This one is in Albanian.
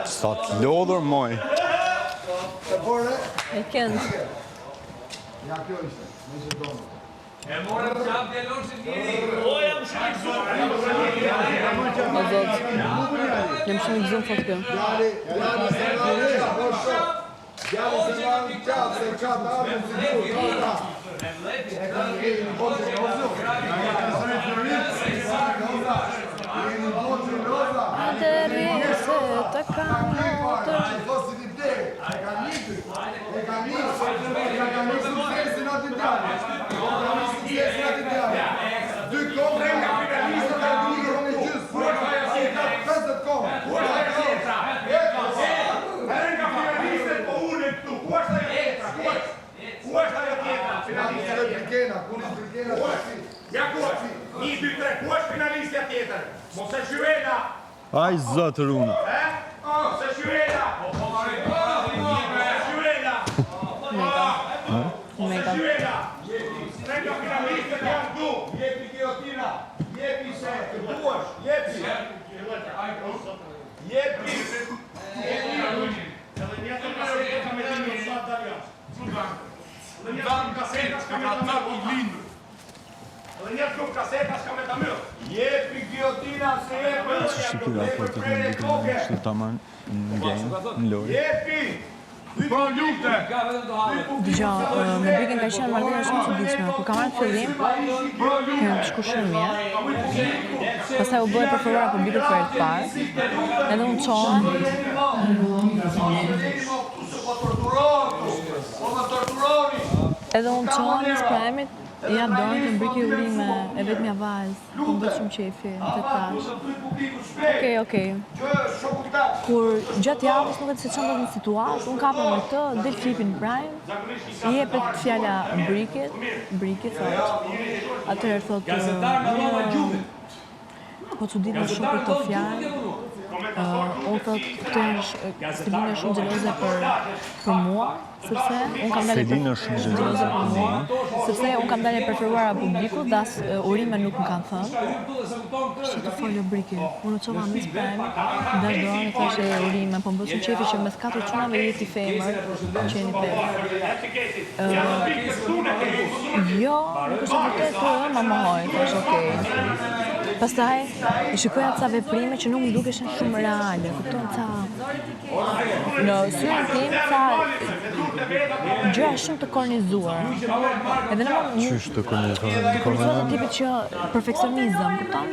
Sa të lodhur moj. E kënd. Ja, kjo ishte, me që donë. E morëm qap djelon që njëri. O, jam shumë i gëzum. Jam shumë i gëzum fort kjo. Djali se marrë qatë, se qatë arën si duhet, e ka një një botë në roza. Atëri se të kam notër. Aj, zotë runa. Mega. Shikira po të këmë shtu të aman në game, në lori. Dëgjo, me Brikin ka qenë marrëdhënia shumë e çuditshme. Kur ka marrë fillim, kemi shkuar shumë mirë. Pastaj u bëri preferuar publikut për herë të parë. Edhe unë çohem. Edhe unë çohem në spremit. Ja, dorën të mbriki urime e vetëmja vajzë, po më bëtë shumë qefi, në të tash. Okej. Kur gjatë javës nuk e të se qëndat në situatë, unë kapën me të, del Filipin Prime, i jepet fjalla Brikit, thot. Atëherë thot, po që ditë shumë për të fjallë, unë thot, Felina është shumë gjeloze për mua, sepse unë kam dalë preferuara publikut, dhe asë urime nuk më kanë thënë. Që të foljo Briki, unë qova mis premi, dash dorën e thashe urime, po më bësë qefi që mes 4 qunave jeti femër, që jeni përë. Jo, nuk është vërtet të më mohoj, thash okej. Pastaj, i shikoja ca veprime që nuk më dukeshin shumë reale, kupton ca... Në syrin tim, ca gjëra shumë të kornizuara. Edhe në më... Qysh të kornizuara? Kornizuara të tipit që perfekcionizëm, kupton?